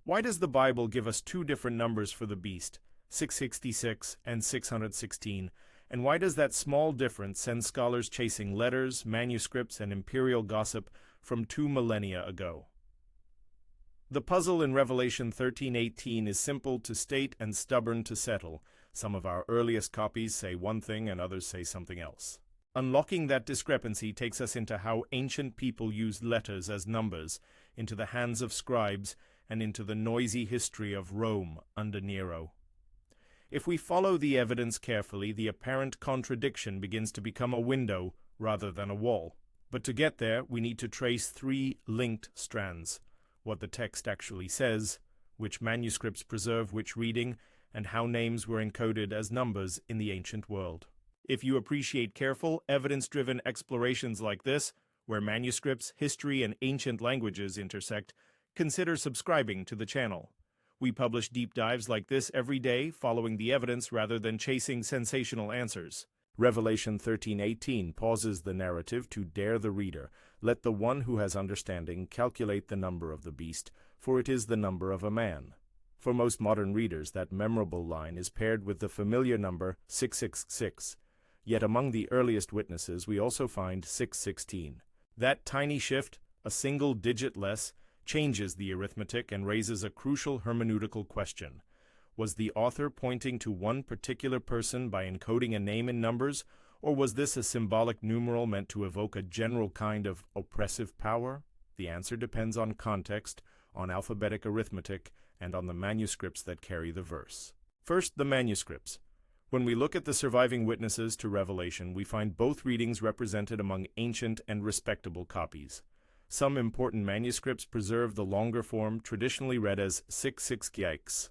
Why does the Bible give us two different numbers for the beast, 666 and 616, and why does that small difference send scholars chasing letters, manuscripts, and imperial gossip from 2 millennia ago? The puzzle in Revelation 13:18 is simple to state and stubborn to settle. Some of our earliest copies say one thing and others say something else. Unlocking that discrepancy takes us into how ancient people used letters as numbers, into the hands of scribes, and into the noisy history of Rome under Nero. If we follow the evidence carefully, the apparent contradiction begins to become a window rather than a wall. But to get there, we need to trace three linked strands: what the text actually says, which manuscripts preserve which reading, and how names were encoded as numbers in the ancient world. If you appreciate careful, evidence-driven explorations like this, where manuscripts, history, and ancient languages intersect, consider subscribing to the channel. We publish deep dives like this every day, following the evidence rather than chasing sensational answers. Revelation 13:18 pauses the narrative to dare the reader. Let the one who has understanding calculate the number of the beast, for it is the number of a man. For most modern readers, that memorable line is paired with the familiar number 666. Yet among the earliest witnesses, we also find 616. That tiny shift, a single digit less, changes the arithmetic and raises a crucial hermeneutical question. Was the author pointing to one particular person by encoding a name in numbers, or was this a symbolic numeral meant to evoke a general kind of oppressive power? The answer depends on context, on alphabetic arithmetic, and on the manuscripts that carry the verse. First, the manuscripts. When we look at the surviving witnesses to Revelation, we find both readings represented among ancient and respectable copies. Some important manuscripts preserve the longer form, traditionally read as 666.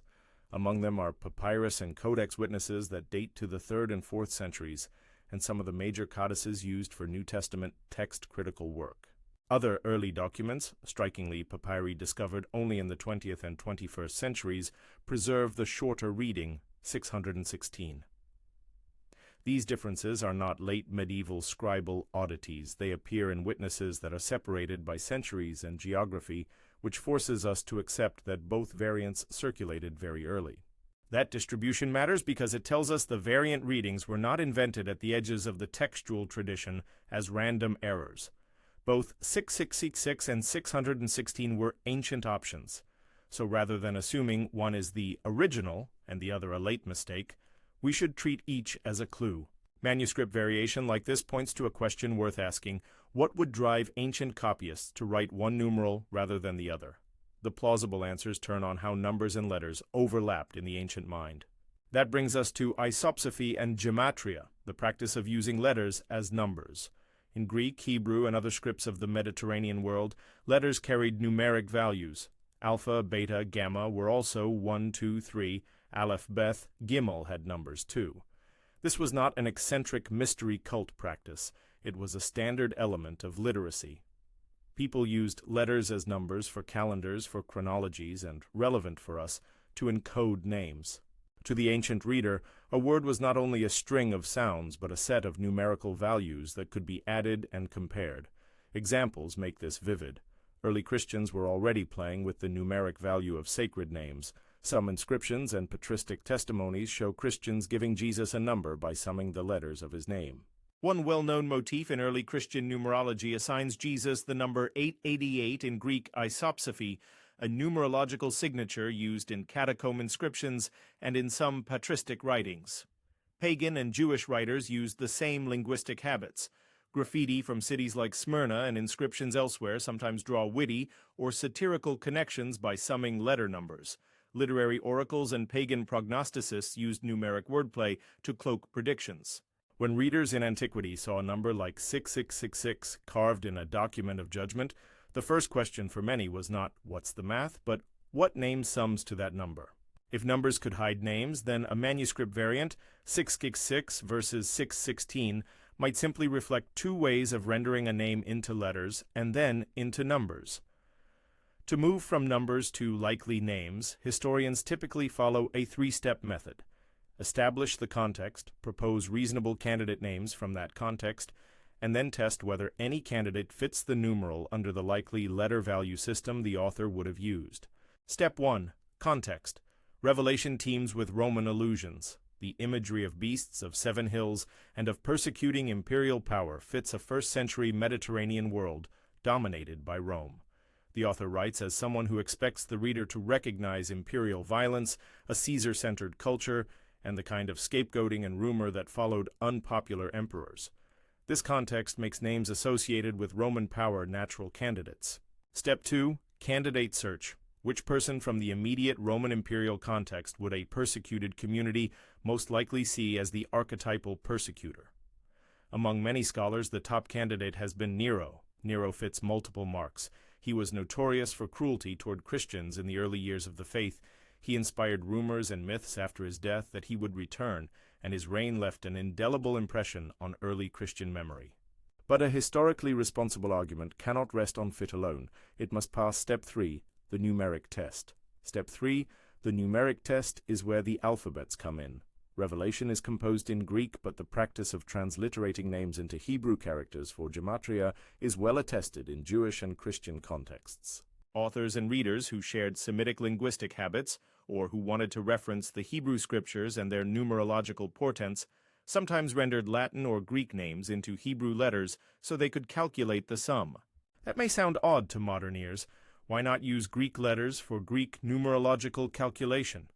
Among them are papyrus and codex witnesses that date to the 3rd and 4th centuries, and some of the major codices used for New Testament text-critical work. Other early documents, strikingly papyri discovered only in the 20th and 21st centuries, preserve the shorter reading, 616. These differences are not late medieval scribal oddities. They appear in witnesses that are separated by centuries and geography, which forces us to accept that both variants circulated very early. That distribution matters because it tells us the variant readings were not invented at the edges of the textual tradition as random errors. Both 666 and 616 were ancient options. So rather than assuming one is the original and the other a late mistake, we should treat each as a clue. Manuscript variation like this points to a question worth asking: what would drive ancient copyists to write one numeral rather than the other? The plausible answers turn on how numbers and letters overlapped in the ancient mind. That brings us to isopsephy and gematria, the practice of using letters as numbers. In Greek, Hebrew, and other scripts of the Mediterranean world, letters carried numeric values. Alpha, beta, gamma were also 1, 2, 3. Aleph, Beth, Gimel had numbers too. This was not an eccentric mystery cult practice. It was a standard element of literacy. People used letters as numbers for calendars, for chronologies, and, relevant for us, to encode names. To the ancient reader, a word was not only a string of sounds, but a set of numerical values that could be added and compared. Examples make this vivid. Early Christians were already playing with the numeric value of sacred names. Some inscriptions and patristic testimonies show Christians giving Jesus a number by summing the letters of his name. One well-known motif in early Christian numerology assigns Jesus the number 888 in Greek isopsephy, a numerological signature used in catacomb inscriptions and in some patristic writings. Pagan and Jewish writers used the same linguistic habits. Graffiti from cities like Smyrna and inscriptions elsewhere sometimes draw witty or satirical connections by summing letter numbers. Literary oracles and pagan prognosticists used numeric wordplay to cloak predictions. When readers in antiquity saw a number like 6666 carved in a document of judgment, the first question for many was not, what's the math, but what name sums to that number? If numbers could hide names, then a manuscript variant, 666 versus 616, might simply reflect two ways of rendering a name into letters and then into numbers. To move from numbers to likely names, historians typically follow a three-step method. Establish the context, propose reasonable candidate names from that context, and then test whether any candidate fits the numeral under the likely letter value system the author would have used. Step 1. Context. Revelation teems with Roman allusions. The imagery of beasts, of 7 hills, and of persecuting imperial power fits a first-century Mediterranean world dominated by Rome. The author writes as someone who expects the reader to recognize imperial violence, a Caesar-centered culture, and the kind of scapegoating and rumor that followed unpopular emperors. This context makes names associated with Roman power natural candidates. Step 2. Candidate search. Which person from the immediate Roman imperial context would a persecuted community most likely see as the archetypal persecutor? Among many scholars, the top candidate has been Nero. Nero fits multiple marks. He was notorious for cruelty toward Christians in the early years of the faith. He inspired rumors and myths after his death that he would return, and his reign left an indelible impression on early Christian memory. But a historically responsible argument cannot rest on fit alone. It must pass Step 3, the numeric test. Step 3, the numeric test, is where the alphabets come in. Revelation is composed in Greek, but the practice of transliterating names into Hebrew characters for gematria is well attested in Jewish and Christian contexts. Authors and readers who shared Semitic linguistic habits, or who wanted to reference the Hebrew scriptures and their numerological portents, sometimes rendered Latin or Greek names into Hebrew letters so they could calculate the sum. That may sound odd to modern ears. Why not use Greek letters for Greek numerological calculation?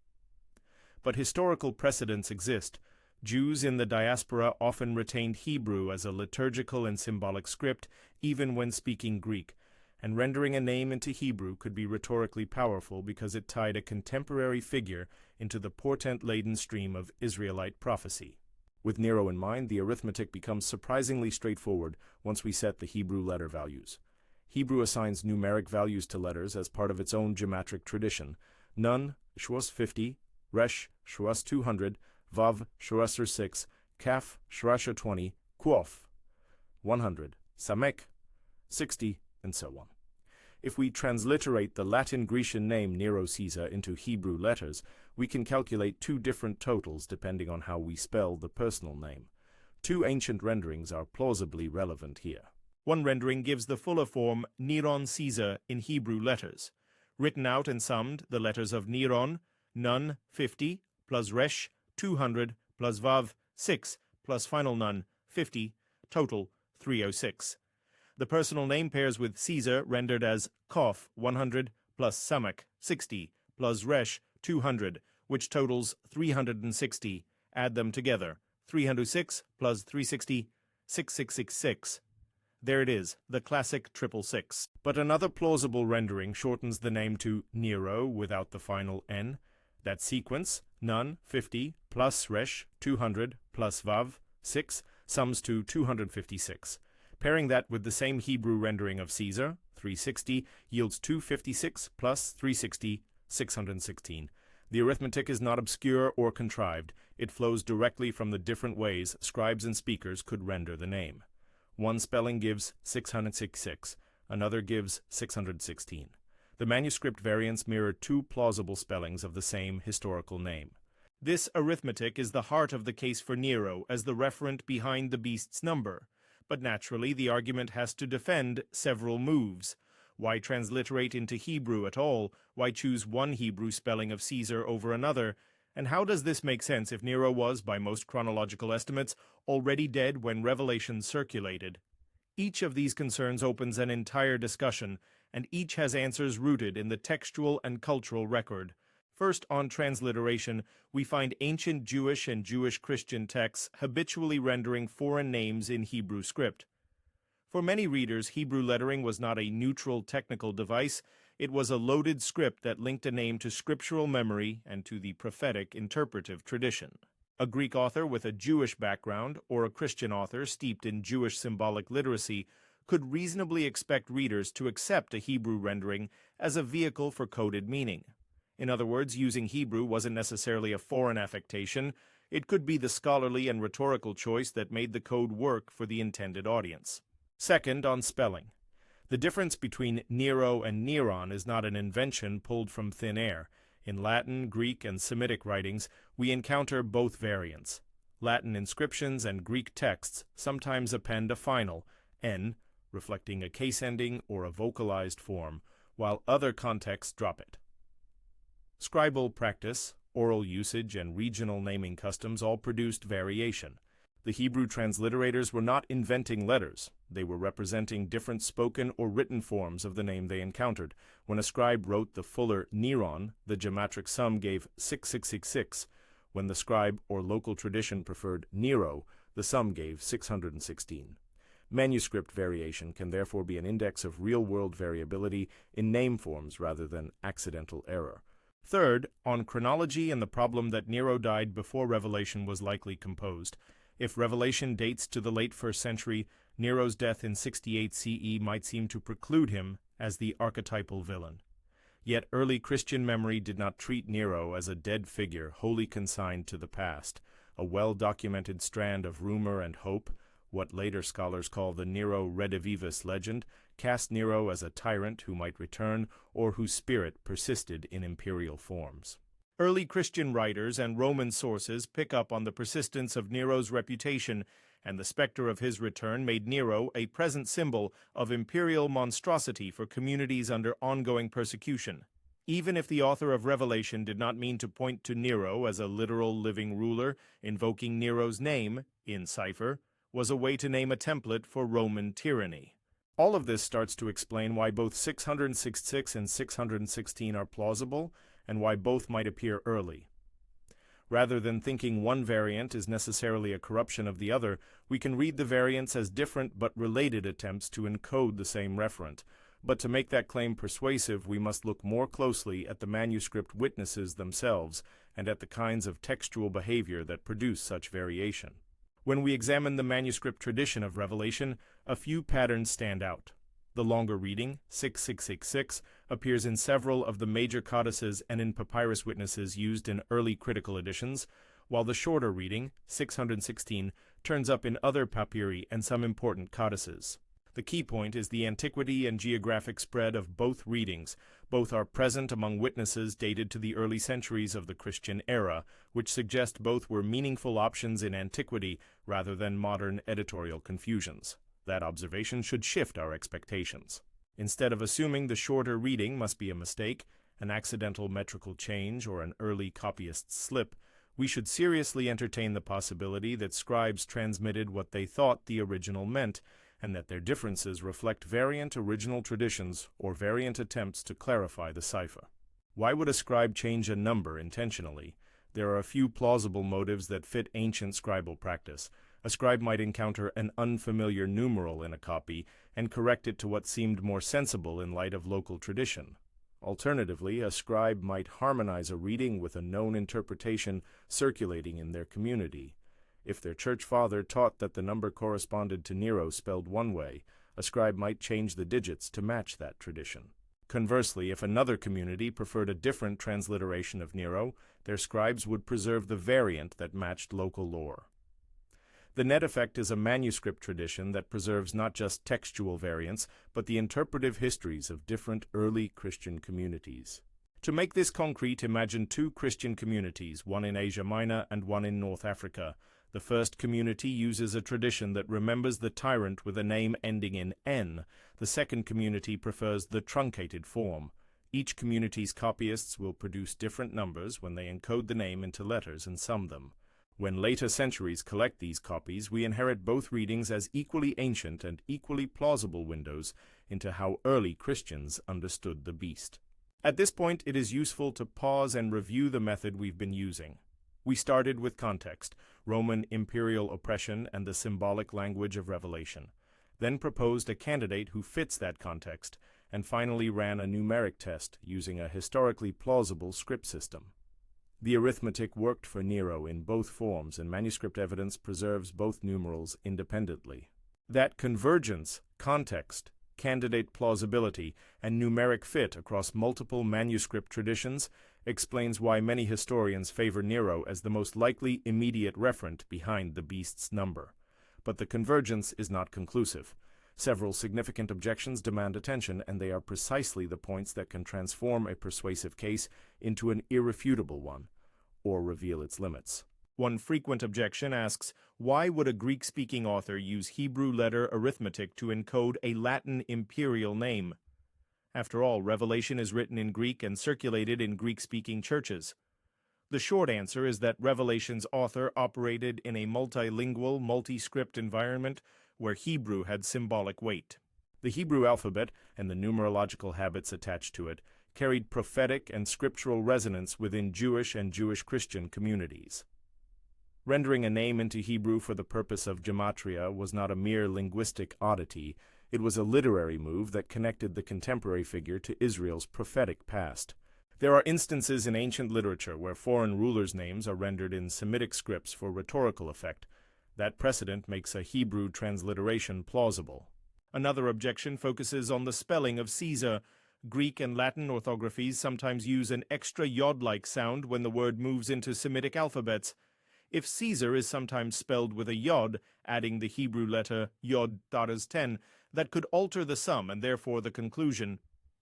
But historical precedents exist. Jews in the diaspora often retained Hebrew as a liturgical and symbolic script, even when speaking Greek, and rendering a name into Hebrew could be rhetorically powerful because it tied a contemporary figure into the portent-laden stream of Israelite prophecy. With Nero in mind, the arithmetic becomes surprisingly straightforward once we set the Hebrew letter values. Hebrew assigns numeric values to letters as part of its own geometric tradition. Nun, Shwas 50, Resh, Shwas 200, Vav, Shwas 6, Kaf, Shwas 20, Quof, 100, Samek, 60, and so on. If we transliterate the Latin Grecian name Nero Caesar into Hebrew letters, we can calculate 2 different totals depending on how we spell the personal name. 2 ancient renderings are plausibly relevant here. One rendering gives the fuller form Neron Caesar in Hebrew letters. Written out and summed, the letters of Neron, Nun, 50, plus Resh, 200, plus Vav, 6, plus final Nun, 50, total 306. The personal name pairs with Caesar, rendered as Kof, 100, plus Samak, 60, plus Resh, 200, which totals 360. Add them together. 306 plus 360, 6666. There it is, the classic 666. But another plausible rendering shortens the name to Nero without the final N. That sequence, Nun, 50, plus Resh, 200, plus Vav, 6, sums to 256. Pairing that with the same Hebrew rendering of Caesar, 360, yields 256 plus 360, 616. The arithmetic is not obscure or contrived. It flows directly from the different ways scribes and speakers could render the name. One spelling gives 666, another gives 616. The manuscript variants mirror 2 plausible spellings of the same historical name. This arithmetic is the heart of the case for Nero as the referent behind the beast's number. But naturally, the argument has to defend several moves. Why transliterate into Hebrew at all? Why choose one Hebrew spelling of Caesar over another? And how does this make sense if Nero was, by most chronological estimates, already dead when Revelation circulated? Each of these concerns opens an entire discussion, and each has answers rooted in the textual and cultural record. First, on transliteration, we find ancient Jewish and Jewish Christian texts habitually rendering foreign names in Hebrew script. For many readers, Hebrew lettering was not a neutral technical device. It was a loaded script that linked a name to scriptural memory and to the prophetic interpretive tradition. A Greek author with a Jewish background or a Christian author steeped in Jewish symbolic literacy could reasonably expect readers to accept a Hebrew rendering as a vehicle for coded meaning. In other words, using Hebrew wasn't necessarily a foreign affectation. It could be the scholarly and rhetorical choice that made the code work for the intended audience. Second, on spelling. The difference between Nero and Neron is not an invention pulled from thin air. In Latin, Greek, and Semitic writings, we encounter both variants. Latin inscriptions and Greek texts sometimes append a final, N, reflecting a case ending or a vocalized form, while other contexts drop it. Scribal practice, oral usage, and regional naming customs all produced variation. The Hebrew transliterators were not inventing letters. They were representing different spoken or written forms of the name they encountered. When a scribe wrote the fuller Neron, the geometric sum gave 6666. When the scribe or local tradition preferred Nero, the sum gave 616. Manuscript variation can therefore be an index of real-world variability in name forms rather than accidental error. Third, on chronology and the problem that Nero died before Revelation was likely composed. If Revelation dates to the late 1st century, Nero's death in 68 CE might seem to preclude him as the archetypal villain. Yet early Christian memory did not treat Nero as a dead figure wholly consigned to the past. A well-documented strand of rumor and hope, what later scholars call the Nero redivivus legend, cast Nero as a tyrant who might return or whose spirit persisted in imperial forms. Early Christian writers and Roman sources pick up on the persistence of Nero's reputation, and the specter of his return made Nero a present symbol of imperial monstrosity for communities under ongoing persecution. Even if the author of Revelation did not mean to point to Nero as a literal living ruler, invoking Nero's name, in cipher, was a way to name a template for Roman tyranny. All of this starts to explain why both 666 and 616 are plausible, and why both might appear early. Rather than thinking one variant is necessarily a corruption of the other, we can read the variants as different but related attempts to encode the same referent. But to make that claim persuasive, we must look more closely at the manuscript witnesses themselves and at the kinds of textual behavior that produce such variation. When we examine the manuscript tradition of Revelation, a few patterns stand out. The longer reading, 6666, appears in several of the major codices and in papyrus witnesses used in early critical editions, while the shorter reading, 616, turns up in other papyri and some important codices. The key point is the antiquity and geographic spread of both readings. Both are present among witnesses dated to the early centuries of the Christian era, which suggest both were meaningful options in antiquity rather than modern editorial confusions. That observation should shift our expectations. Instead of assuming the shorter reading must be a mistake, an accidental metrical change, or an early copyist's slip, we should seriously entertain the possibility that scribes transmitted what they thought the original meant, and that their differences reflect variant original traditions or variant attempts to clarify the cipher. Why would a scribe change a number intentionally? There are a few plausible motives that fit ancient scribal practice. A scribe might encounter an unfamiliar numeral in a copy and correct it to what seemed more sensible in light of local tradition. Alternatively, a scribe might harmonize a reading with a known interpretation circulating in their community. If their church father taught that the number corresponded to Nero spelled one way, a scribe might change the digits to match that tradition. Conversely, if another community preferred a different transliteration of Nero, their scribes would preserve the variant that matched local lore. The net effect is a manuscript tradition that preserves not just textual variants, but the interpretive histories of different early Christian communities. To make this concrete, imagine two Christian communities, one in Asia Minor and one in North Africa. The first community uses a tradition that remembers the tyrant with a name ending in N. The second community prefers the truncated form. Each community's copyists will produce different numbers when they encode the name into letters and sum them. When later centuries collect these copies, we inherit both readings as equally ancient and equally plausible windows into how early Christians understood the beast. At this point, it is useful to pause and review the method we've been using. We started with context, Roman imperial oppression and the symbolic language of Revelation, then proposed a candidate who fits that context, and finally ran a numeric test using a historically plausible script system. The arithmetic worked for Nero in both forms, and manuscript evidence preserves both numerals independently. That convergence, context, candidate plausibility, and numeric fit across multiple manuscript traditions explains why many historians favor Nero as the most likely immediate referent behind the beast's number. But the convergence is not conclusive. Several significant objections demand attention, and they are precisely the points that can transform a persuasive case into an irrefutable one, or reveal its limits. One frequent objection asks, why would a Greek-speaking author use Hebrew letter arithmetic to encode a Latin imperial name? After all, Revelation is written in Greek and circulated in Greek-speaking churches. The short answer is that Revelation's author operated in a multilingual, multi-script environment where Hebrew had symbolic weight. The Hebrew alphabet and the numerological habits attached to it carried prophetic and scriptural resonance within Jewish and Jewish Christian communities. Rendering a name into Hebrew for the purpose of gematria was not a mere linguistic oddity. It was a literary move that connected the contemporary figure to Israel's prophetic past. There are instances in ancient literature where foreign rulers' names are rendered in Semitic scripts for rhetorical effect. That precedent makes a Hebrew transliteration plausible. Another objection focuses on the spelling of Caesar. Greek and Latin orthographies sometimes use an extra yod-like sound when the word moves into Semitic alphabets. If Caesar is sometimes spelled with a yod, adding the Hebrew letter yod taras 10, that could alter the sum and therefore the conclusion.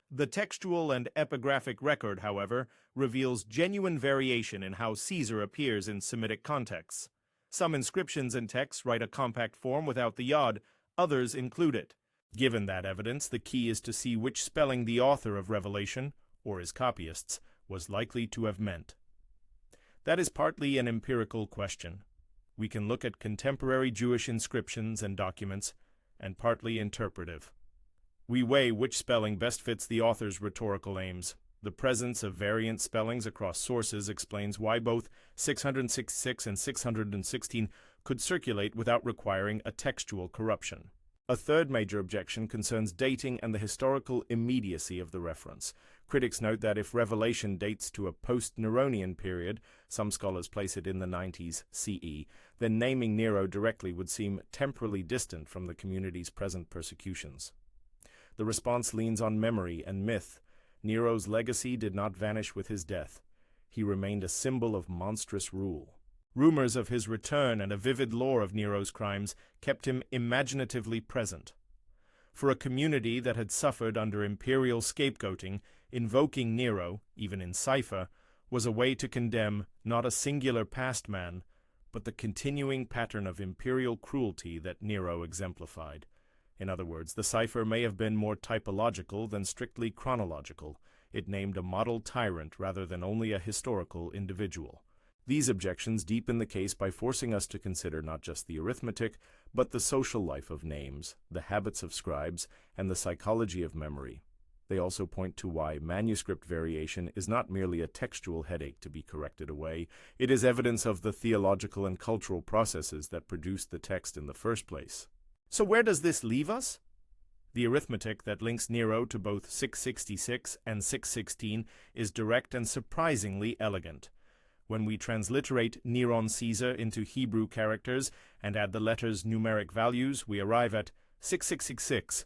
The textual and epigraphic record, however, reveals genuine variation in how Caesar appears in Semitic contexts. Some inscriptions and texts write a compact form without the yod, others include it. Given that evidence, the key is to see which spelling the author of Revelation, or his copyists, was likely to have meant. That is partly an empirical question. We can look at contemporary Jewish inscriptions and documents, and partly interpretive. We weigh which spelling best fits the author's rhetorical aims. The presence of variant spellings across sources explains why both 666 and 616 could circulate without requiring a textual corruption. A third major objection concerns dating and the historical immediacy of the reference. Critics note that if Revelation dates to a post-Neronian period, some scholars place it in the 90s CE, then naming Nero directly would seem temporally distant from the community's present persecutions. The response leans on memory and myth. Nero's legacy did not vanish with his death. He remained a symbol of monstrous rule. Rumors of his return and a vivid lore of Nero's crimes kept him imaginatively present. For a community that had suffered under imperial scapegoating, invoking Nero, even in cipher, was a way to condemn not a singular past man, but the continuing pattern of imperial cruelty that Nero exemplified. In other words, the cipher may have been more typological than strictly chronological. It named a model tyrant rather than only a historical individual. These objections deepen the case by forcing us to consider not just the arithmetic, but the social life of names, the habits of scribes, and the psychology of memory. They also point to why manuscript variation is not merely a textual headache to be corrected away. It is evidence of the theological and cultural processes that produced the text in the first place. So where does this leave us? The arithmetic that links Nero to both 666 and 616 is direct and surprisingly elegant. When we transliterate Neron Caesar into Hebrew characters and add the letters' numeric values, we arrive at 6666.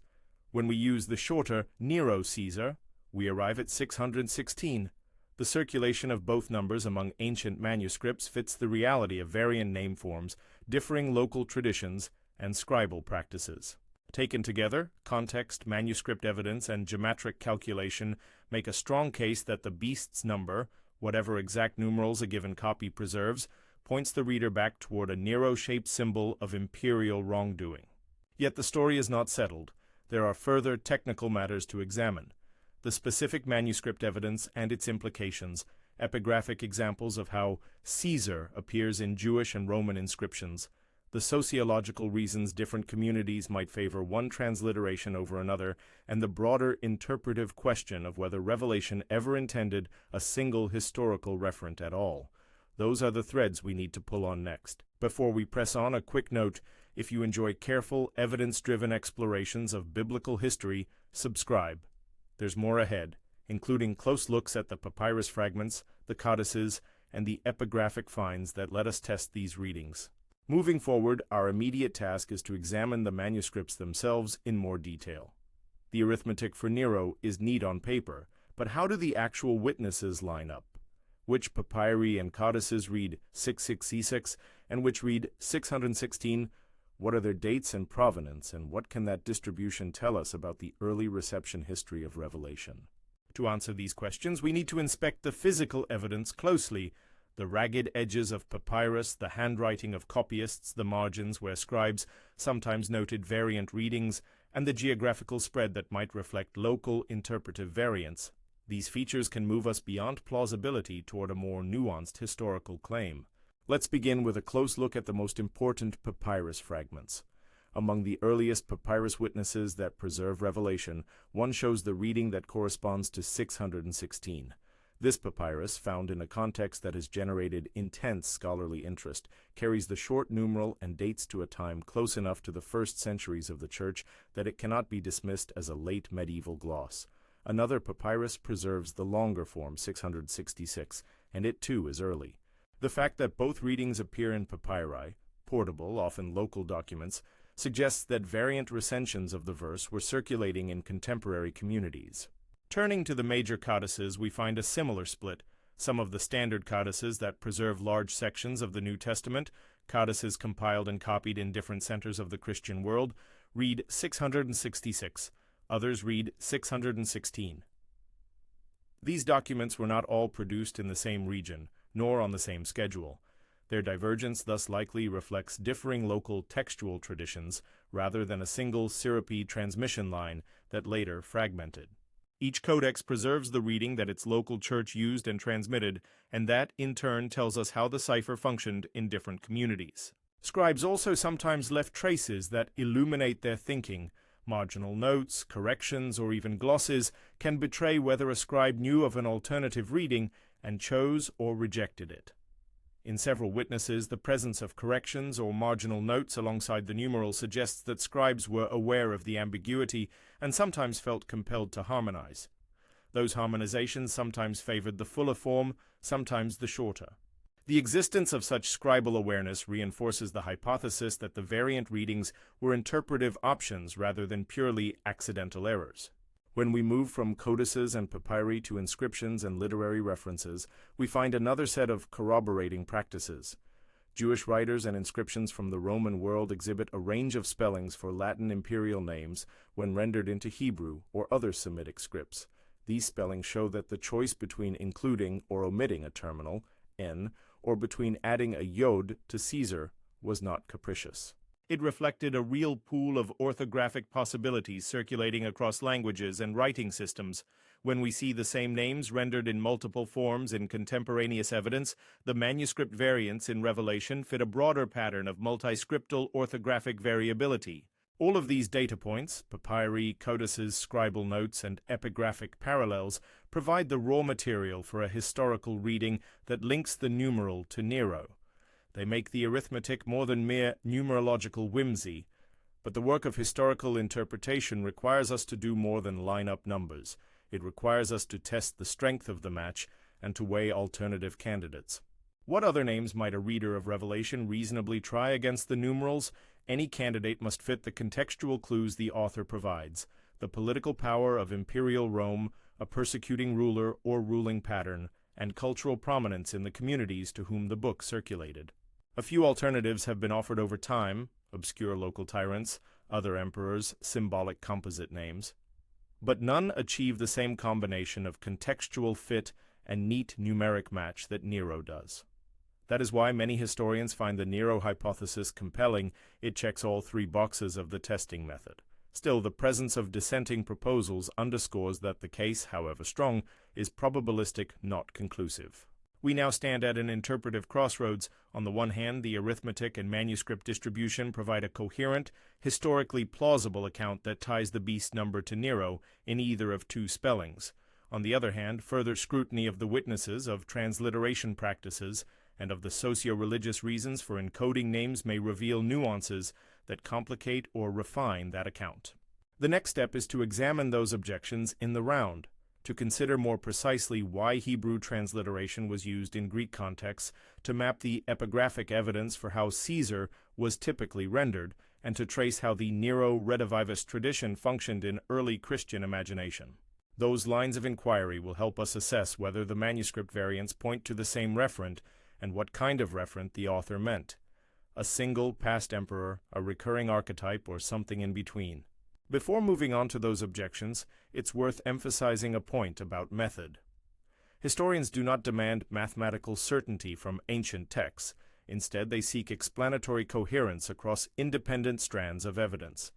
When we use the shorter Nero Caesar, we arrive at 616. The circulation of both numbers among ancient manuscripts fits the reality of variant name forms, differing local traditions, and scribal practices. Taken together, context, manuscript evidence, and geometric calculation make a strong case that the beast's number, whatever exact numerals a given copy preserves, points the reader back toward a Nero-shaped symbol of imperial wrongdoing. Yet the story is not settled. There are further technical matters to examine. The specific manuscript evidence and its implications, epigraphic examples of how Caesar appears in Jewish and Roman inscriptions, the sociological reasons different communities might favor one transliteration over another, and the broader interpretive question of whether Revelation ever intended a single historical referent at all. Those are the threads we need to pull on next. Before we press on, a quick note: if you enjoy careful, evidence-driven explorations of biblical history, subscribe. There's more ahead, including close looks at the papyrus fragments, the codices, and the epigraphic finds that let us test these readings. Moving forward, our immediate task is to examine the manuscripts themselves in more detail. The arithmetic for Nero is neat on paper, but how do the actual witnesses line up? Which papyri and codices read 6666 and which read 616? What are their dates and provenance, and what can that distribution tell us about the early reception history of Revelation? To answer these questions, we need to inspect the physical evidence closely: the ragged edges of papyrus, the handwriting of copyists, the margins where scribes sometimes noted variant readings, and the geographical spread that might reflect local interpretive variants. These features can move us beyond plausibility toward a more nuanced historical claim. Let's begin with a close look at the most important papyrus fragments. Among the earliest papyrus witnesses that preserve Revelation, one shows the reading that corresponds to 616. This papyrus, found in a context that has generated intense scholarly interest, carries the short numeral and dates to a time close enough to the first centuries of the Church that it cannot be dismissed as a late medieval gloss. Another papyrus preserves the longer form, 666, and it too is early. The fact that both readings appear in papyri, portable, often local documents, suggests that variant recensions of the verse were circulating in contemporary communities. Turning to the major codices, we find a similar split. Some of the standard codices that preserve large sections of the New Testament, codices compiled and copied in different centers of the Christian world, read 666. Others read 616. These documents were not all produced in the same region, nor on the same schedule. Their divergence thus likely reflects differing local textual traditions rather than a single syrupy transmission line that later fragmented. Each codex preserves the reading that its local church used and transmitted, and that, in turn, tells us how the cipher functioned in different communities. Scribes also sometimes left traces that illuminate their thinking. Marginal notes, corrections, or even glosses can betray whether a scribe knew of an alternative reading and chose or rejected it. In several witnesses, the presence of corrections or marginal notes alongside the numeral suggests that scribes were aware of the ambiguity and sometimes felt compelled to harmonize. Those harmonizations sometimes favored the fuller form, sometimes the shorter. The existence of such scribal awareness reinforces the hypothesis that the variant readings were interpretive options rather than purely accidental errors. When we move from codices and papyri to inscriptions and literary references, we find another set of corroborating practices. Jewish writers and inscriptions from the Roman world exhibit a range of spellings for Latin imperial names when rendered into Hebrew or other Semitic scripts. These spellings show that the choice between including or omitting a terminal, n, or between adding a yod to Caesar was not capricious. It reflected a real pool of orthographic possibilities circulating across languages and writing systems. When we see the same names rendered in multiple forms in contemporaneous evidence, the manuscript variants in Revelation fit a broader pattern of multiscriptal orthographic variability. All of these data points, papyri, codices, scribal notes, and epigraphic parallels, provide the raw material for a historical reading that links the numeral to Nero. They make the arithmetic more than mere numerological whimsy, but the work of historical interpretation requires us to do more than line up numbers. It requires us to test the strength of the match and to weigh alternative candidates. What other names might a reader of Revelation reasonably try against the numerals? Any candidate must fit the contextual clues the author provides: the political power of imperial Rome, a persecuting ruler or ruling pattern, and cultural prominence in the communities to whom the book circulated. A few alternatives have been offered over time: obscure local tyrants, other emperors, symbolic composite names. But none achieve the same combination of contextual fit and neat numeric match that Nero does. That is why many historians find the Nero hypothesis compelling. It checks all three boxes of the testing method. Still, the presence of dissenting proposals underscores that the case, however strong, is probabilistic, not conclusive. We now stand at an interpretive crossroads. On the one hand, the arithmetic and manuscript distribution provide a coherent, historically plausible account that ties the beast number to Nero in either of two spellings. On the other hand, further scrutiny of the witnesses, of transliteration practices, and of the socio-religious reasons for encoding names may reveal nuances that complicate or refine that account. The next step is to examine those objections in the round, to consider more precisely why Hebrew transliteration was used in Greek contexts, to map the epigraphic evidence for how Caesar was typically rendered, and to trace how the Nero redivivus tradition functioned in early Christian imagination. Those lines of inquiry will help us assess whether the manuscript variants point to the same referent and what kind of referent the author meant: a single past emperor, a recurring archetype, or something in between. Before moving on to those objections, it's worth emphasizing a point about method. Historians do not demand mathematical certainty from ancient texts. Instead, they seek explanatory coherence across independent strands of evidence.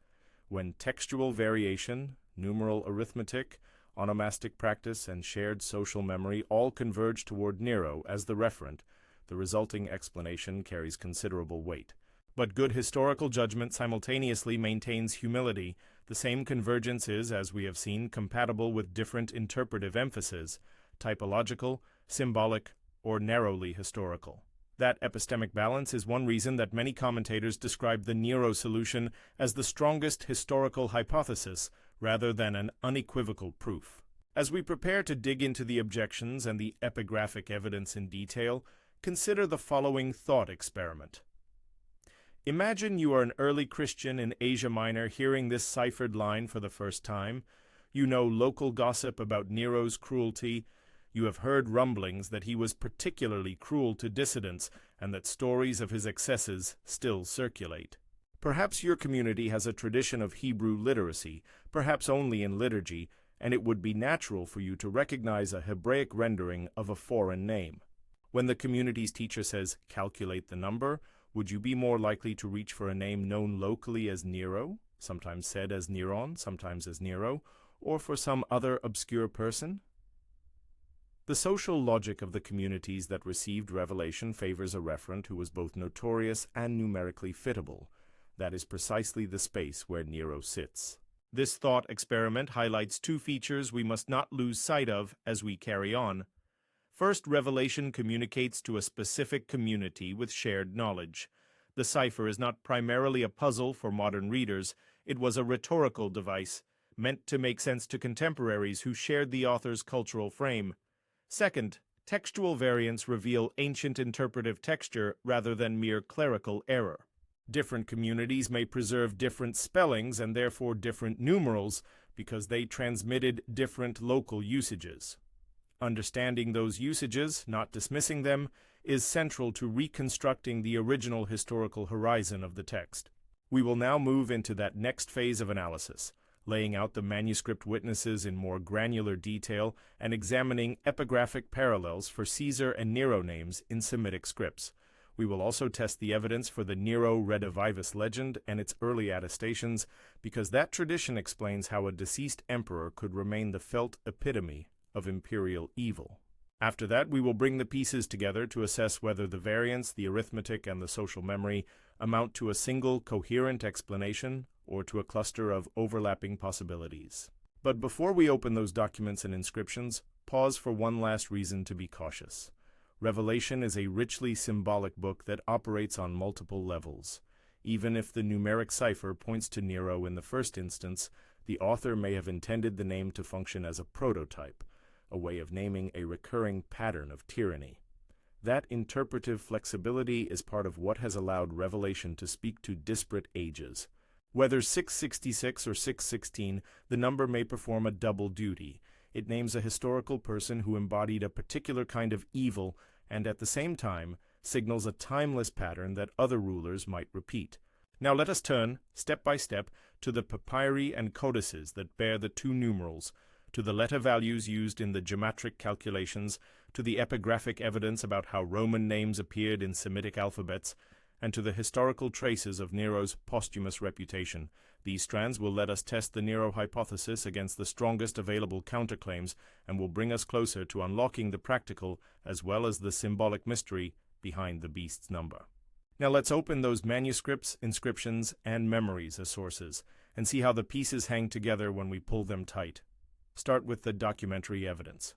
when textual variation, numeral arithmetic, onomastic practice, and shared social memory all converge toward Nero as the referent, the resulting explanation carries considerable weight. But good historical judgment simultaneously maintains humility. The same convergence is, as we have seen, compatible with different interpretive emphases, typological, symbolic, or narrowly historical. That epistemic balance is one reason that many commentators describe the Nero solution as the strongest historical hypothesis rather than an unequivocal proof. As we prepare to dig into the objections and the epigraphic evidence in detail, consider the following thought experiment. Imagine you are an early Christian in Asia Minor hearing this ciphered line for the first time. You know local gossip about Nero's cruelty. You have heard rumblings that he was particularly cruel to dissidents and that stories of his excesses still circulate. Perhaps your community has a tradition of Hebrew literacy, perhaps only in liturgy, and it would be natural for you to recognize a Hebraic rendering of a foreign name. When the community's teacher says, "Calculate the number," would you be more likely to reach for a name known locally as Nero, sometimes said as Neron, sometimes as Nero, or for some other obscure person? The social logic of the communities that received revelation favors a referent who was both notorious and numerically fittable. That is precisely the space where Nero sits. This thought experiment highlights two features we must not lose sight of as we carry on. First, revelation communicates to a specific community with shared knowledge. The cipher is not primarily a puzzle for modern readers. It was a rhetorical device, meant to make sense to contemporaries who shared the author's cultural frame. Second, textual variants reveal ancient interpretive texture rather than mere clerical error. Different communities may preserve different spellings and therefore different numerals because they transmitted different local usages. Understanding those usages, not dismissing them, is central to reconstructing the original historical horizon of the text. We will now move into that next phase of analysis, laying out the manuscript witnesses in more granular detail and examining epigraphic parallels for Caesar and Nero names in Semitic scripts. We will also test the evidence for the Nero redivivus legend and its early attestations, because that tradition explains how a deceased emperor could remain the felt epitome of imperial evil. After that, we will bring the pieces together to assess whether the variants, the arithmetic, and the social memory amount to a single coherent explanation or to a cluster of overlapping possibilities. But before we open those documents and inscriptions, pause for one last reason to be cautious. Revelation is a richly symbolic book that operates on multiple levels. Even if the numeric cipher points to Nero in the first instance, the author may have intended the name to function as a prototype, a way of naming a recurring pattern of tyranny. That interpretive flexibility is part of what has allowed Revelation to speak to disparate ages. Whether 666 or 616, the number may perform a double duty. It names a historical person who embodied a particular kind of evil and at the same time signals a timeless pattern that other rulers might repeat. Now let us turn, step by step, to the papyri and codices that bear the two numerals, to the letter values used in the geometric calculations, to the epigraphic evidence about how Roman names appeared in Semitic alphabets, and to the historical traces of Nero's posthumous reputation. These strands will let us test the Nero hypothesis against the strongest available counterclaims and will bring us closer to unlocking the practical as well as the symbolic mystery behind the beast's number. Now let's open those manuscripts, inscriptions, and memories as sources, and see how the pieces hang together when we pull them tight. Start with the documentary evidence.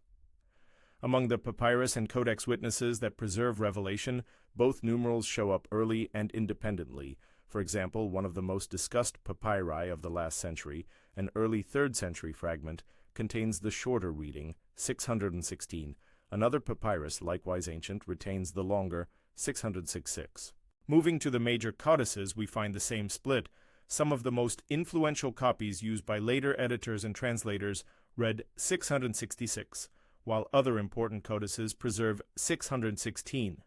Among the papyrus and codex witnesses that preserve Revelation, both numerals show up early and independently. For example, one of the most discussed papyri of the last century, an early 3rd century fragment, contains the shorter reading, 616. Another papyrus, likewise ancient, retains the longer, 666. Moving to the major codices, we find the same split. Some of the most influential copies used by later editors and translators read 666, while other important codices preserve 616.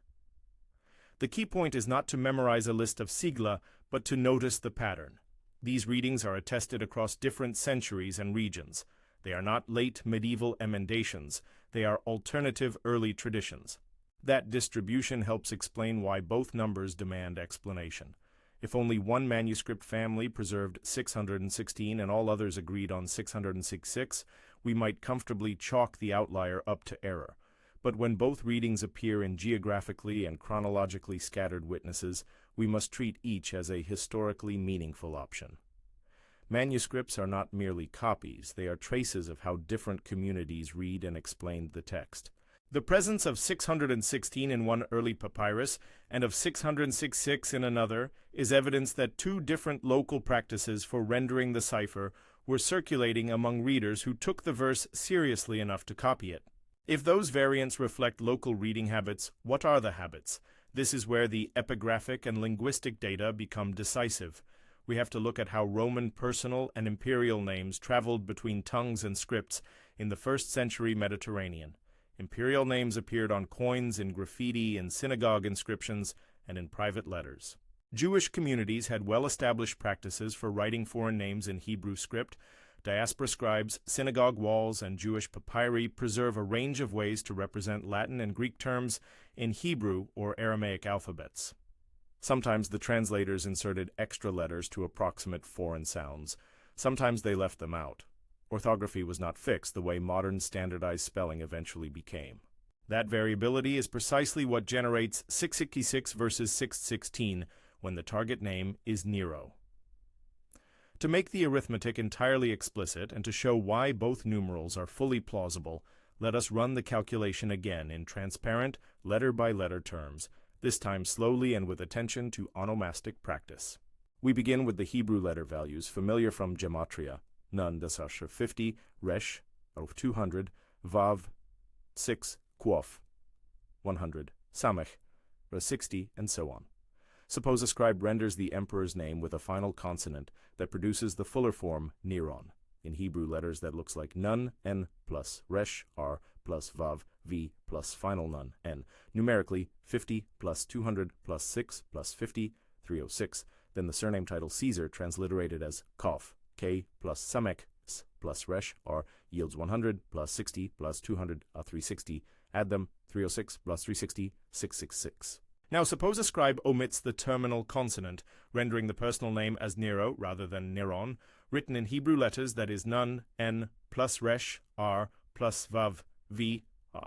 The key point is not to memorize a list of sigla, but to notice the pattern. These readings are attested across different centuries and regions. They are not late medieval emendations. They are alternative early traditions. That distribution helps explain why both numbers demand explanation. If only one manuscript family preserved 616 and all others agreed on 666, we might comfortably chalk the outlier up to error. But when both readings appear in geographically and chronologically scattered witnesses, we must treat each as a historically meaningful option. Manuscripts are not merely copies, they are traces of how different communities read and explained the text. The presence of 616 in one early papyrus and of 666 in another is evidence that two different local practices for rendering the cipher were circulating among readers who took the verse seriously enough to copy it. If those variants reflect local reading habits, what are the habits? This is where the epigraphic and linguistic data become decisive. We have to look at how Roman personal and imperial names traveled between tongues and scripts in the 1st century Mediterranean. Imperial names appeared on coins, in graffiti, in synagogue inscriptions, and in private letters. Jewish communities had well-established practices for writing foreign names in Hebrew script. Diaspora scribes, synagogue walls, and Jewish papyri preserve a range of ways to represent Latin and Greek terms in Hebrew or Aramaic alphabets. Sometimes the translators inserted extra letters to approximate foreign sounds. Sometimes they left them out. Orthography was not fixed the way modern standardized spelling eventually became. That variability is precisely what generates 666 versus 616 when the target name is Nero. To make the arithmetic entirely explicit and to show why both numerals are fully plausible, let us run the calculation again in transparent, letter-by-letter terms, this time slowly and with attention to onomastic practice. We begin with the Hebrew letter values, familiar from gematria. Nun, das heißt 50, Resh, 200, Vav, 6, Quof, 100, Samech, 60, and so on. Suppose a scribe renders the emperor's name with a final consonant that produces the fuller form Neron. In Hebrew letters that looks like Nun, N, plus Resh, R, plus Vav, V, plus final Nun, N. Numerically, 50 plus 200 plus 6 plus 50, 306. Then the surname title Caesar transliterated as Kof, K plus Samek, S plus Resh, R, yields 100 plus 60 plus 200, 360. Add them, 306 plus 360, 666. Now suppose a scribe omits the terminal consonant, rendering the personal name as Nero rather than Neron, written in Hebrew letters, that is Nun, N, plus Resh, R, plus Vav, V,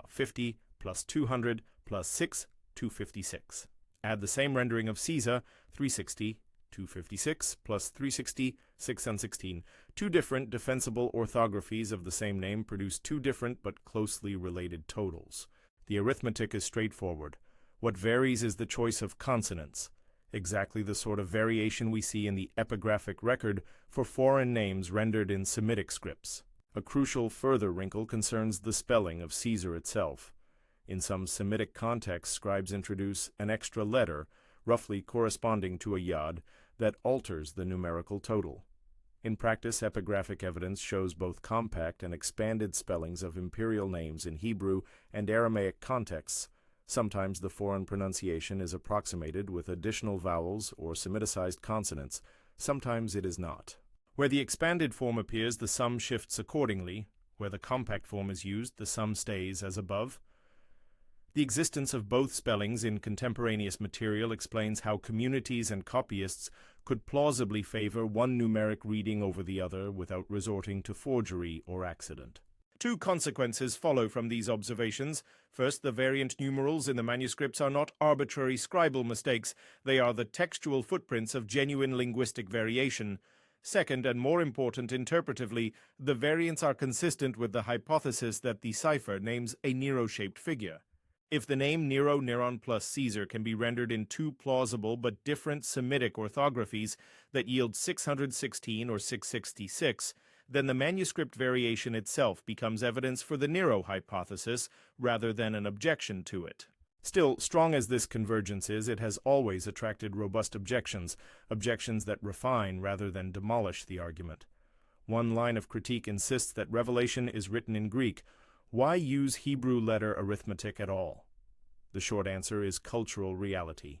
50, plus 200, plus 6, 256. Add the same rendering of Caesar, 360, 256, plus 360, 616. Two different defensible orthographies of the same name produce two different but closely related totals. The arithmetic is straightforward. What varies is the choice of consonants, exactly the sort of variation we see in the epigraphic record for foreign names rendered in Semitic scripts. A crucial further wrinkle concerns the spelling of Caesar itself. In some Semitic contexts, scribes introduce an extra letter, roughly corresponding to a yod, that alters the numerical total. In practice, epigraphic evidence shows both compact and expanded spellings of imperial names in Hebrew and Aramaic contexts. Sometimes the foreign pronunciation is approximated with additional vowels or Semiticized consonants. Sometimes it is not. Where the expanded form appears, the sum shifts accordingly. Where the compact form is used, the sum stays as above. The existence of both spellings in contemporaneous material explains how communities and copyists could plausibly favor one numeric reading over the other without resorting to forgery or accident. Two consequences follow from these observations. First, the variant numerals in the manuscripts are not arbitrary scribal mistakes. They are the textual footprints of genuine linguistic variation. Second, and more important interpretively, the variants are consistent with the hypothesis that the cipher names a Nero-shaped figure. If the name Nero, Neron plus Caesar can be rendered in two plausible but different Semitic orthographies that yield 616 or 666, then the manuscript variation itself becomes evidence for the Nero hypothesis rather than an objection to it. Still, strong as this convergence is, it has always attracted robust objections that refine rather than demolish the argument. One line of critique insists that Revelation is written in Greek. Why use Hebrew letter arithmetic at all? The short answer is cultural reality.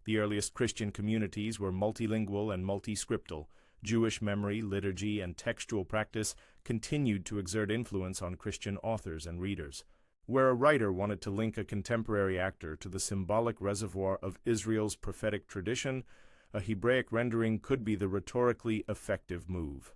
The earliest Christian communities were multilingual and multiscriptal. Jewish memory, liturgy, and textual practice continued to exert influence on Christian authors and readers. Where a writer wanted to link a contemporary actor to the symbolic reservoir of Israel's prophetic tradition, a Hebraic rendering could be the rhetorically effective move.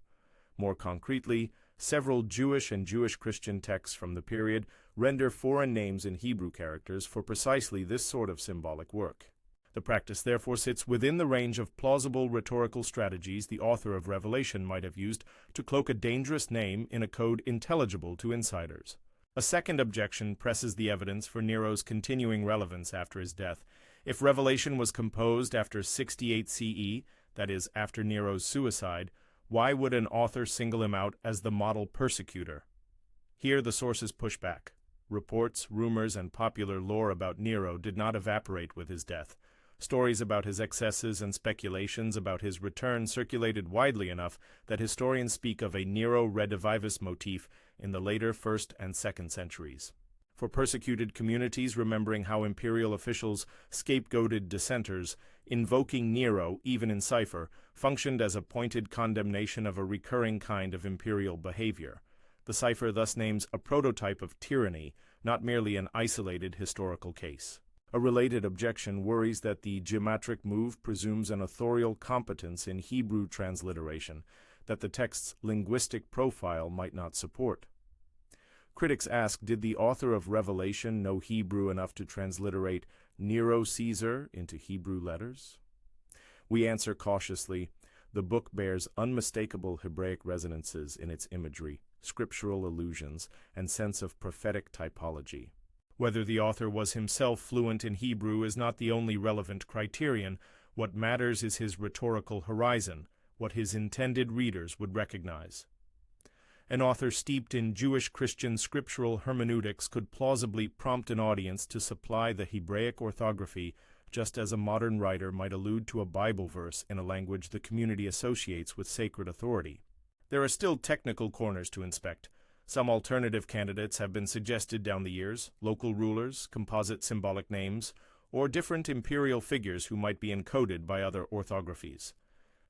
More concretely, several Jewish and Jewish-Christian texts from the period render foreign names in Hebrew characters for precisely this sort of symbolic work. The practice therefore sits within the range of plausible rhetorical strategies the author of Revelation might have used to cloak a dangerous name in a code intelligible to insiders. A second objection presses the evidence for Nero's continuing relevance after his death. If Revelation was composed after 68 CE, that is, after Nero's suicide, why would an author single him out as the model persecutor? Here the sources push back. Reports, rumors, and popular lore about Nero did not evaporate with his death. Stories about his excesses and speculations about his return circulated widely enough that historians speak of a Nero redivivus motif in the later 1st and 2nd centuries. For persecuted communities remembering how imperial officials scapegoated dissenters, invoking Nero, even in cipher, functioned as a pointed condemnation of a recurring kind of imperial behavior. The cipher thus names a prototype of tyranny, not merely an isolated historical case. A related objection worries that the geometric move presumes an authorial competence in Hebrew transliteration that the text's linguistic profile might not support. Critics ask, did the author of Revelation know Hebrew enough to transliterate Nero Caesar into Hebrew letters? We answer cautiously, the book bears unmistakable Hebraic resonances in its imagery, scriptural allusions, and sense of prophetic typology. Whether the author was himself fluent in Hebrew is not the only relevant criterion. What matters is his rhetorical horizon, what his intended readers would recognize. An author steeped in Jewish-Christian scriptural hermeneutics could plausibly prompt an audience to supply the Hebraic orthography, just as a modern writer might allude to a Bible verse in a language the community associates with sacred authority. There are still technical corners to inspect. Some alternative candidates have been suggested down the years: local rulers, composite symbolic names, or different imperial figures who might be encoded by other orthographies.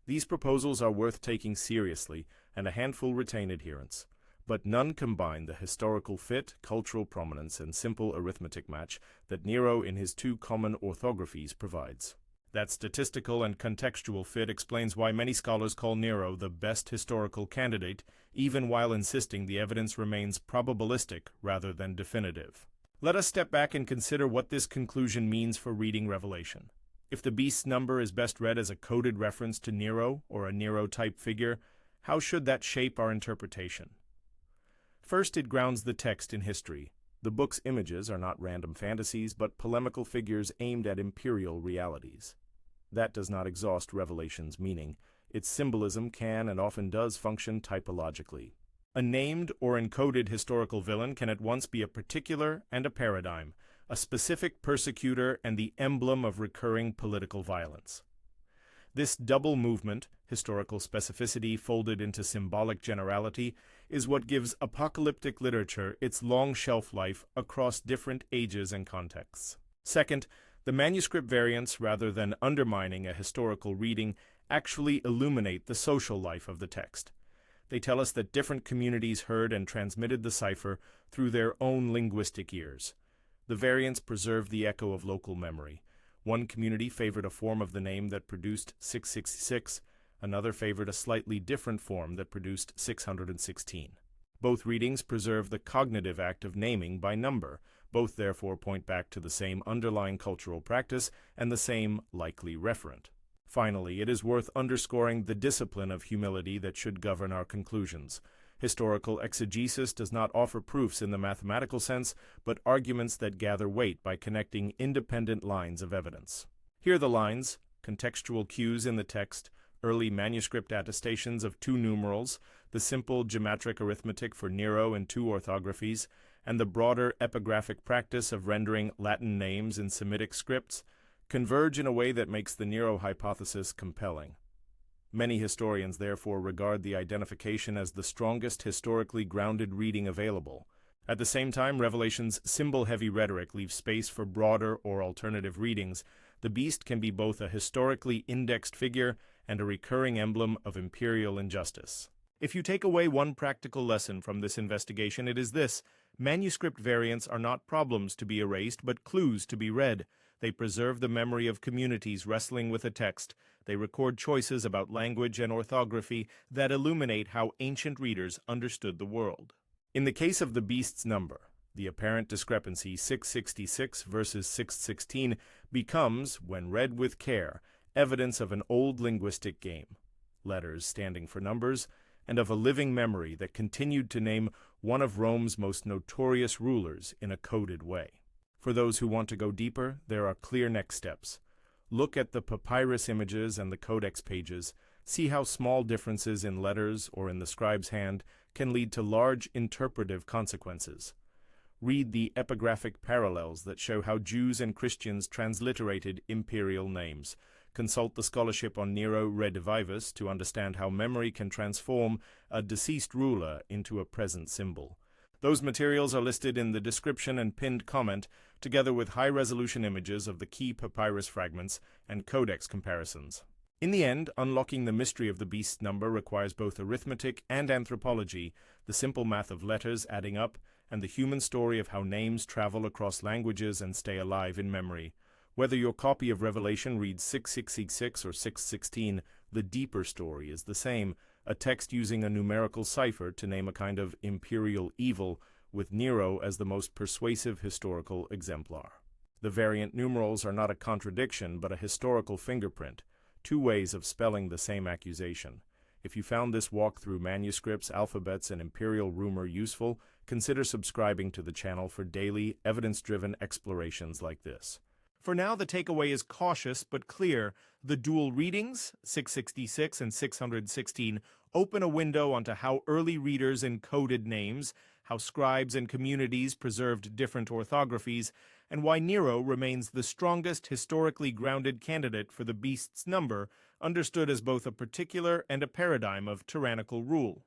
These proposals are worth taking seriously, and a handful retain adherence, but none combine the historical fit, cultural prominence, and simple arithmetic match that Nero in his two common orthographies provides. That statistical and contextual fit explains why many scholars call Nero the best historical candidate, even while insisting the evidence remains probabilistic rather than definitive. Let us step back and consider what this conclusion means for reading Revelation. If the beast's number is best read as a coded reference to Nero or a Nero-type figure, how should that shape our interpretation? First, it grounds the text in history. The book's images are not random fantasies, but polemical figures aimed at imperial realities. That does not exhaust Revelation's meaning. Its symbolism can and often does function typologically. A named or encoded historical villain can at once be a particular and a paradigm, a specific persecutor and the emblem of recurring political violence. This double movement, historical specificity folded into symbolic generality, is what gives apocalyptic literature its long shelf life across different ages and contexts. Second, the manuscript variants, rather than undermining a historical reading, actually illuminate the social life of the text. They tell us that different communities heard and transmitted the cipher through their own linguistic ears. The variants preserve the echo of local memory. One community favored a form of the name that produced 666, another favored a slightly different form that produced 616. Both readings preserve the cognitive act of naming by number. Both therefore point back to the same underlying cultural practice and the same likely referent. Finally, it is worth underscoring the discipline of humility that should govern our conclusions. Historical exegesis does not offer proofs in the mathematical sense, but arguments that gather weight by connecting independent lines of evidence. Here are the lines, contextual cues in the text, early manuscript attestations of two numerals, the simple geometric arithmetic for Nero in two orthographies, and the broader epigraphic practice of rendering Latin names in Semitic scripts, converge in a way that makes the Nero hypothesis compelling. Many historians therefore regard the identification as the strongest historically grounded reading available. At the same time, Revelation's symbol-heavy rhetoric leaves space for broader or alternative readings. The beast can be both a historically indexed figure and a recurring emblem of imperial injustice. If you take away one practical lesson from this investigation, it is this: manuscript variants are not problems to be erased, but clues to be read. They preserve the memory of communities wrestling with a text. They record choices about language and orthography that illuminate how ancient readers understood the world. In the case of the beast's number, the apparent discrepancy 666 versus 616 becomes, when read with care, evidence of an old linguistic game, letters standing for numbers, and of a living memory that continued to name one of Rome's most notorious rulers in a coded way. For those who want to go deeper, there are clear next steps. Look at the papyrus images and the codex pages. See how small differences in letters or in the scribe's hand can lead to large interpretive consequences. Read the epigraphic parallels that show how Jews and Christians transliterated imperial names. Consult the scholarship on Nero Redivivus to understand how memory can transform a deceased ruler into a present symbol. Those materials are listed in the description and pinned comment, together with high-resolution images of the key papyrus fragments and codex comparisons. In the end, unlocking the mystery of the beast's number requires both arithmetic and anthropology, the simple math of letters adding up, and the human story of how names travel across languages and stay alive in memory. Whether your copy of Revelation reads 6666 or 616, the deeper story is the same, a text using a numerical cipher to name a kind of imperial evil, with Nero as the most persuasive historical exemplar. The variant numerals are not a contradiction, but a historical fingerprint, two ways of spelling the same accusation. If you found this walk through manuscripts, alphabets, and imperial rumor useful, consider subscribing to the channel for daily, evidence-driven explorations like this. For now, the takeaway is cautious but clear. The dual readings, 666 and 616, open a window onto how early readers encoded names, how scribes and communities preserved different orthographies, and why Nero remains the strongest historically grounded candidate for the beast's number, understood as both a particular and a paradigm of tyrannical rule.